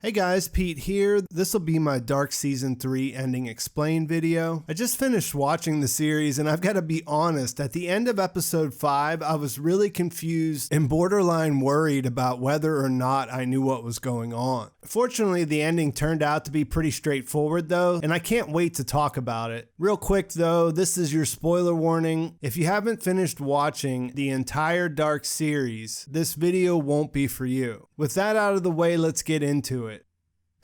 Hey guys, Pete here. This will be my Dark Season 3 ending explain video. I just finished watching the series and I've got to be honest, at the end of episode 5, I was really confused and borderline worried about whether or not I knew what was going on. Fortunately, the ending turned out to be pretty straightforward though, and I can't wait to talk about it. Real quick though, this is your spoiler warning. If you haven't finished watching the entire Dark series, this video won't be for you. With that out of the way, let's get into it.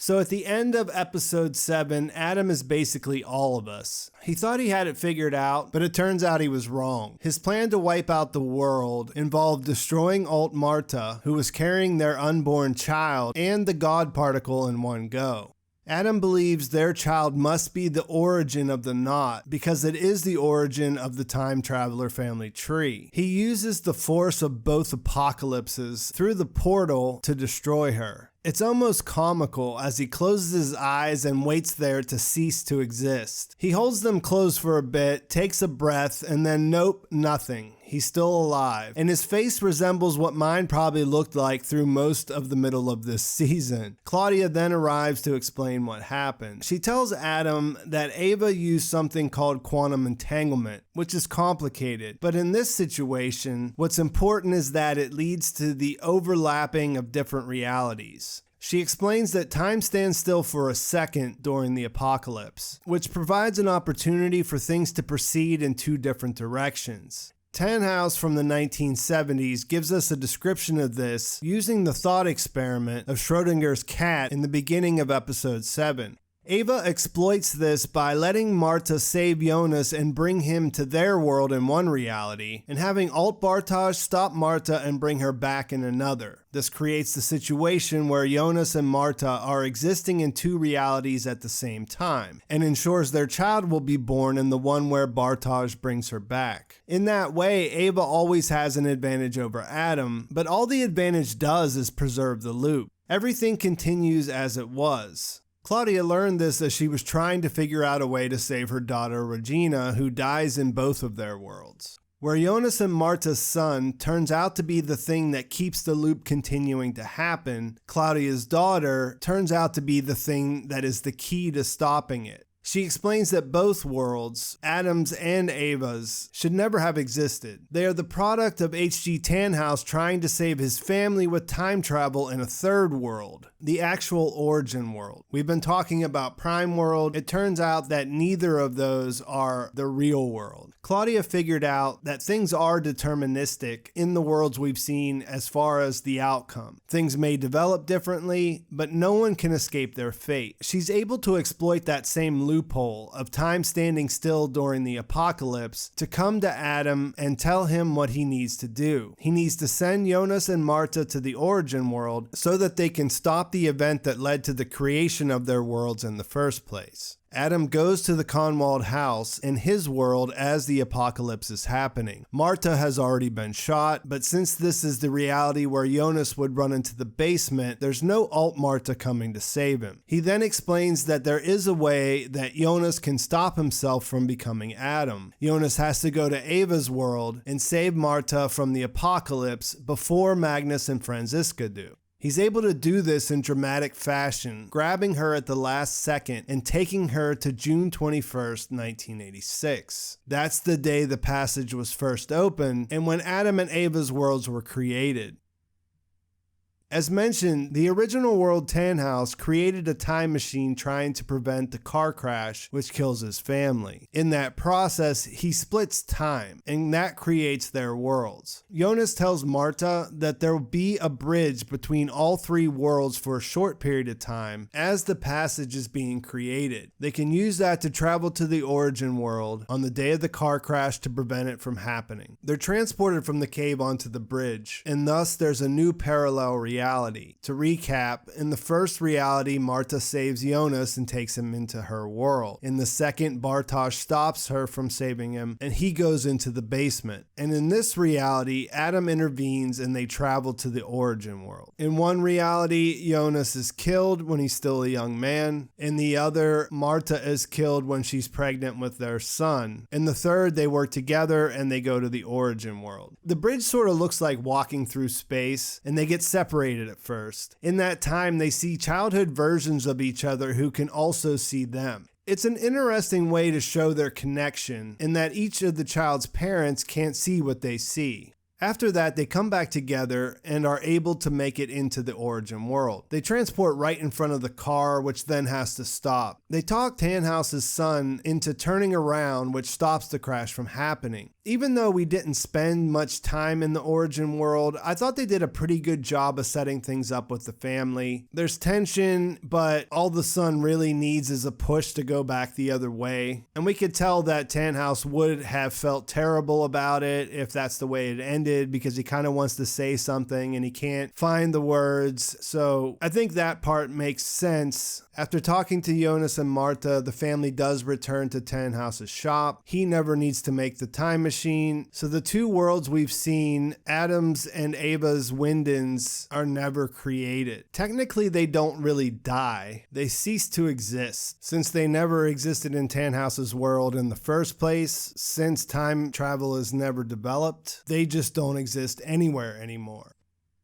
So at the end of episode 7, Adam is basically all of us. He thought he had it figured out, but it turns out he was wrong. His plan to wipe out the world involved destroying Martha, who was carrying their unborn child, and the God particle in one go. Adam believes their child must be the origin of the knot because it is the origin of the time traveler family tree. He uses the force of both apocalypses through the portal to destroy her. It's almost comical as he closes his eyes and waits there to cease to exist. He holds them closed for a bit, takes a breath, and then nope, nothing. He's still alive. And his face resembles what mine probably looked like through most of the middle of this season. Claudia then arrives to explain what happened. She tells Adam that Ava used something called quantum entanglement, which is complicated. But in this situation, what's important is that it leads to the overlapping of different realities. She explains that time stands still for a second during the apocalypse, which provides an opportunity for things to proceed in two different directions. Tannhaus from the 1970s gives us a description of this using the thought experiment of Schrodinger's cat in the beginning of episode 7. Ava exploits this by letting Martha save Jonas and bring him to their world in one reality, and having Bartosz stop Martha and bring her back in another. This creates the situation where Jonas and Martha are existing in two realities at the same time, and ensures their child will be born in the one where Bartosz brings her back. In that way, Ava always has an advantage over Adam, but all the advantage does is preserve the loop. Everything continues as it was. Claudia learned this as she was trying to figure out a way to save her daughter Regina, who dies in both of their worlds. Where Jonas and Martha's son turns out to be the thing that keeps the loop continuing to happen, Claudia's daughter turns out to be the thing that is the key to stopping it. She explains that both worlds, Adam's and Ava's, should never have existed. They are the product of H.G. Tannhaus trying to save his family with time travel in a third world, the actual origin world. We've been talking about Prime World. It turns out that neither of those are the real world. Claudia figured out that things are deterministic in the worlds we've seen as far as the outcome. Things may develop differently, but no one can escape their fate. She's able to exploit that same loophole of time standing still during the apocalypse to come to Adam and tell him what he needs to do. He needs to send Jonas and Martha to the origin world so that they can stop the event that led to the creation of their worlds in the first place. Adam goes to the Kahnwald house in his world as the apocalypse is happening. Martha has already been shot, but since this is the reality where Jonas would run into the basement, there's no Martha coming to save him. He then explains that there is a way that Jonas can stop himself from becoming Adam. Jonas has to go to Ava's world and save Martha from the apocalypse before Magnus and Franziska do. He's able to do this in dramatic fashion, grabbing her at the last second and taking her to June 21st, 1986. That's the day the passage was first opened and when Adam and Ava's worlds were created. As mentioned, the original world Tannhaus created a time machine trying to prevent the car crash which kills his family. In that process, he splits time, and that creates their worlds. Jonas tells Martha that there will be a bridge between all three worlds for a short period of time as the passage is being created. They can use that to travel to the origin world on the day of the car crash to prevent it from happening. They're transported from the cave onto the bridge, and thus there's a new parallel reality. To recap, in the first reality, Martha saves Jonas and takes him into her world. In the second, Bartosz stops her from saving him, and he goes into the basement. And in this reality, Adam intervenes and they travel to the origin world. In one reality, Jonas is killed when he's still a young man. In the other, Martha is killed when she's pregnant with their son. In the third, they work together and they go to the origin world. The bridge sort of looks like walking through space, and they get separated separated at first. In that time, they see childhood versions of each other who can also see them. It's an interesting way to show their connection in that each of the child's parents can't see what they see. After that, they come back together and are able to make it into the origin world. They transport right in front of the car, which then has to stop. They talk Tannhaus's son into turning around, which stops the crash from happening. Even though we didn't spend much time in the origin world, I thought they did a pretty good job of setting things up with the family. There's tension, but all the son really needs is a push to go back the other way. And we could tell that Tannhaus would have felt terrible about it if that's the way it ended, because he kind of wants to say something and he can't find the words. So I think that part makes sense. After talking to Jonas and Martha, the family does return to Tannhaus's shop. He never needs to make the time machine. So the two worlds we've seen, Adam's and Ava's Windens, are never created. Technically, they don't really die. They cease to exist. Since they never existed in Tannhaus's world in the first place, since time travel is never developed, they just don't exist anywhere anymore.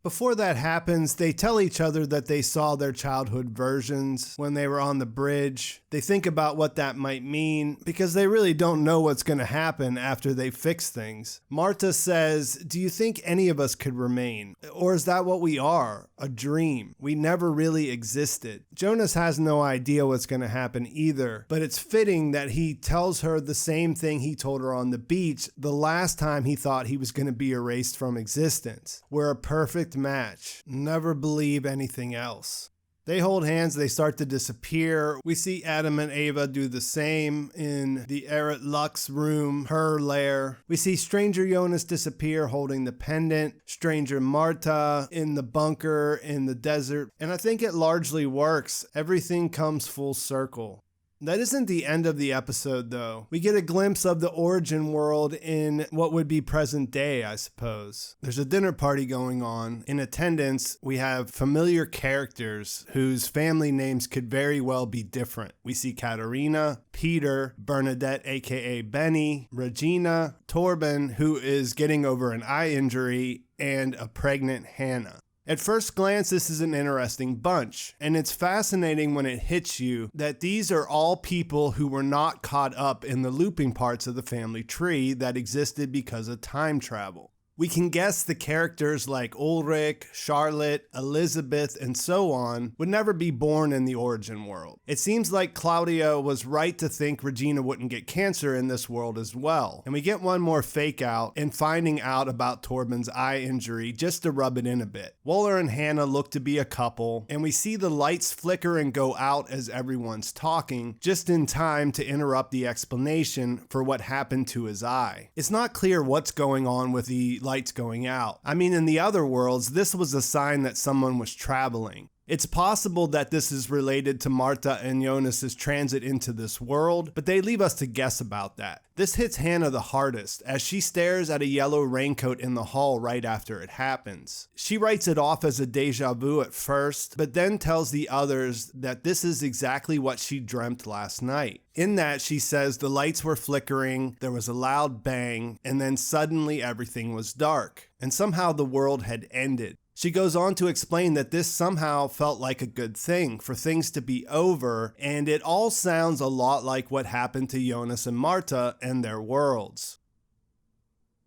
Before that happens, they tell each other that they saw their childhood versions when they were on the bridge. They think about what that might mean because they really don't know what's going to happen after they fix things. Martha says, "Do you think any of us could remain? Or is that what we are? A dream? We never really existed." Jonas has no idea what's going to happen either, but it's fitting that he tells her the same thing he told her on the beach the last time he thought he was going to be erased from existence. We're a perfect match. Never believe anything else. They hold hands, they start to disappear. We see Adam and Ava do the same in the Erit Lux room, her lair. We see Stranger Jonas disappear holding the pendant, Stranger Martha in the bunker in the desert, and I think it largely works. Everything comes full circle. That isn't the end of the episode, though. We get a glimpse of the origin world in what would be present day, I suppose. There's a dinner party going on. In attendance, we have familiar characters whose family names could very well be different. We see Katarina, Peter, Bernadette, aka Benny, Regina, Torben, who is getting over an eye injury, and a pregnant Hannah. At first glance, this is an interesting bunch, and it's fascinating when it hits you that these are all people who were not caught up in the looping parts of the family tree that existed because of time travel. We can guess the characters like Ulrich, Charlotte, Elizabeth, and so on would never be born in the origin world. It seems like Claudia was right to think Regina wouldn't get cancer in this world as well. And we get one more fake out in finding out about Torben's eye injury just to rub it in a bit. Wöller and Hannah look to be a couple, and we see the lights flicker and go out as everyone's talking, just in time to interrupt the explanation for what happened to his eye. It's not clear what's going on with the lights going out. I mean, in the other worlds, this was a sign that someone was traveling. It's possible that this is related to Martha and Jonas's transit into this world, but they leave us to guess about that. This hits Hannah the hardest, as she stares at a yellow raincoat in the hall right after it happens. She writes it off as a deja vu at first, but then tells the others that this is exactly what she dreamt last night. In that, she says the lights were flickering, there was a loud bang, and then suddenly everything was dark, and somehow the world had ended. She goes on to explain that this somehow felt like a good thing, for things to be over, and it all sounds a lot like what happened to Jonas and Martha and their worlds.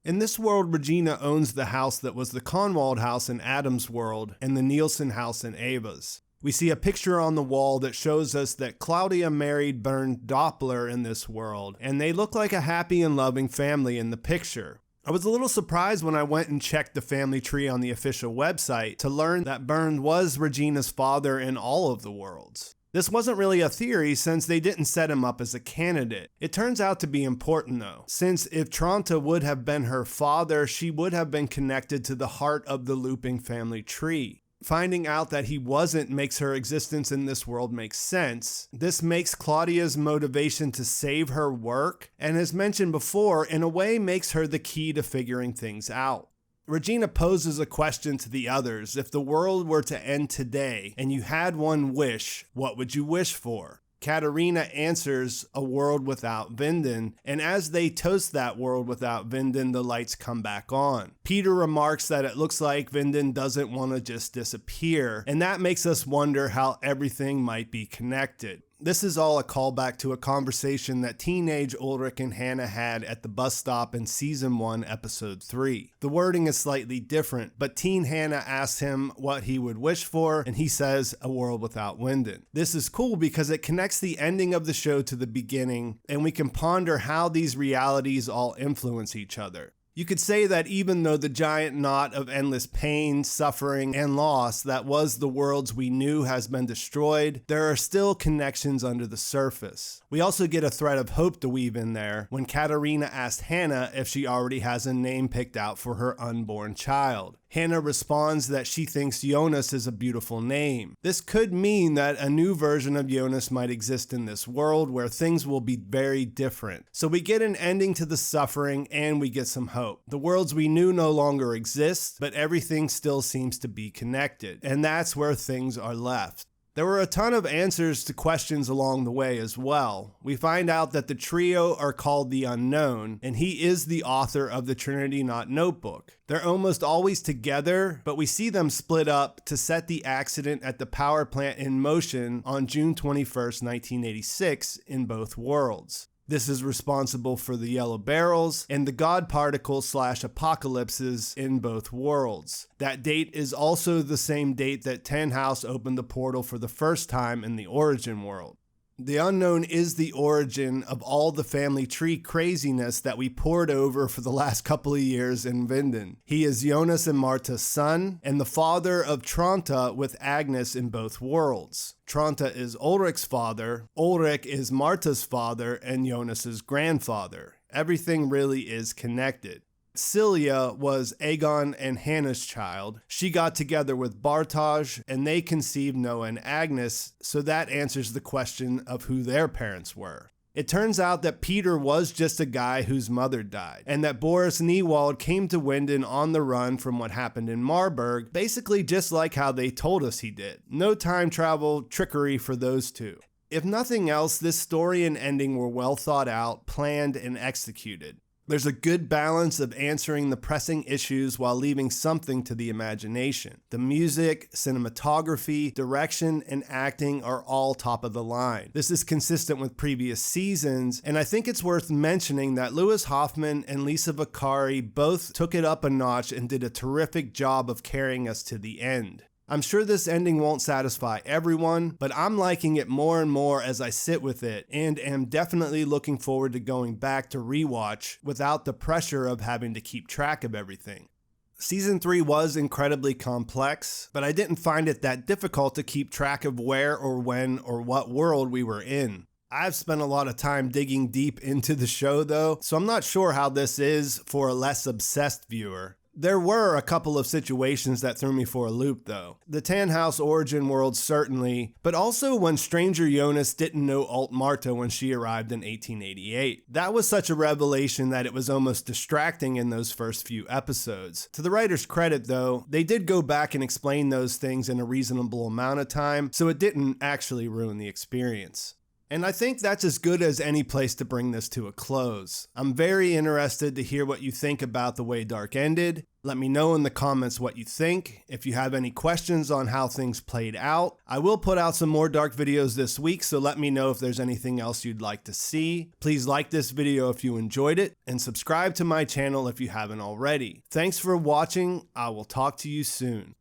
In this world, Regina owns the house that was the Kahnwald house in Adam's world and the Nielsen house in Ava's. We see a picture on the wall that shows us that Claudia married Bernd Doppler in this world, and they look like a happy and loving family in the picture. I was a little surprised when I went and checked the family tree on the official website to learn that Bernd was Regina's father in all of the worlds. This wasn't really a theory since they didn't set him up as a candidate. It turns out to be important though, since if Tronte would have been her father, she would have been connected to the heart of the looping family tree. Finding out that he wasn't makes her existence in this world make sense. This makes Claudia's motivation to save her work, and as mentioned before, in a way makes her the key to figuring things out. Regina poses a question to the others. If the world were to end today and you had one wish, what would you wish for? Katarina answers a world without Winden, and as they toast that world without Winden, the lights come back on. Peter remarks that it looks like Winden doesn't want to just disappear, and that makes us wonder how everything might be connected. This is all a callback to a conversation that teenage Ulrich and Hannah had at the bus stop in Season 1, Episode 3. The wording is slightly different, but teen Hannah asks him what he would wish for, and he says a world without Winden. This is cool because it connects the ending of the show to the beginning, and we can ponder how these realities all influence each other. You could say that even though the giant knot of endless pain, suffering, and loss that was the worlds we knew has been destroyed, there are still connections under the surface. We also get a thread of hope to weave in there when Katarina asked Hannah if she already has a name picked out for her unborn child. Hannah responds that she thinks Jonas is a beautiful name. This could mean that a new version of Jonas might exist in this world where things will be very different. So we get an ending to the suffering and we get some hope. The worlds we knew no longer exist, but everything still seems to be connected. And that's where things are left. There were a ton of answers to questions along the way as well. We find out that the trio are called the Unknown, and he is the author of the Trinity Knot Notebook. They're almost always together, but we see them split up to set the accident at the power plant in motion on June 21st, 1986 in both worlds. This is responsible for the yellow barrels and the God particles / apocalypses in both worlds. That date is also the same date that Tannhaus opened the portal for the first time in the Origin world. The Unknown is the origin of all the family tree craziness that we poured over for the last couple of years in Winden. He is Jonas and Martha's son and the father of Tronta with Agnes in both worlds. Tronta is Ulrich's father, Ulrich is Martha's father, and Jonas's grandfather. Everything really is connected. Celia was Aegon and Hannah's child. She got together with Bartosz and they conceived Noah and Agnes, so that answers the question of who their parents were. It turns out that Peter was just a guy whose mother died, and that Boris Niewald came to Winden on the run from what happened in Marburg, basically just like how they told us he did. No time travel trickery for those two. If nothing else, this story and ending were well thought out, planned, and executed. There's a good balance of answering the pressing issues while leaving something to the imagination. The music, cinematography, direction, and acting are all top of the line. This is consistent with previous seasons, and I think it's worth mentioning that Louis Hofmann and Lisa Vicari both took it up a notch and did a terrific job of carrying us to the end. I'm sure this ending won't satisfy everyone, but I'm liking it more and more as I sit with it, and am definitely looking forward to going back to rewatch without the pressure of having to keep track of everything. Season 3 was incredibly complex, but I didn't find it that difficult to keep track of where or when or what world we were in. I've spent a lot of time digging deep into the show though, so I'm not sure how this is for a less obsessed viewer. There were a couple of situations that threw me for a loop though. The Tannhaus origin world certainly, but also when Stranger Jonas didn't know Alt Martha when she arrived in 1888. That was such a revelation that it was almost distracting in those first few episodes. To the writer's credit though, they did go back and explain those things in a reasonable amount of time, so it didn't actually ruin the experience. And I think that's as good as any place to bring this to a close. I'm very interested to hear what you think about the way Dark ended. Let me know in the comments what you think. If you have any questions on how things played out, I will put out some more Dark videos this week, so let me know if there's anything else you'd like to see. Please like this video if you enjoyed it, and subscribe to my channel if you haven't already. Thanks for watching. I will talk to you soon.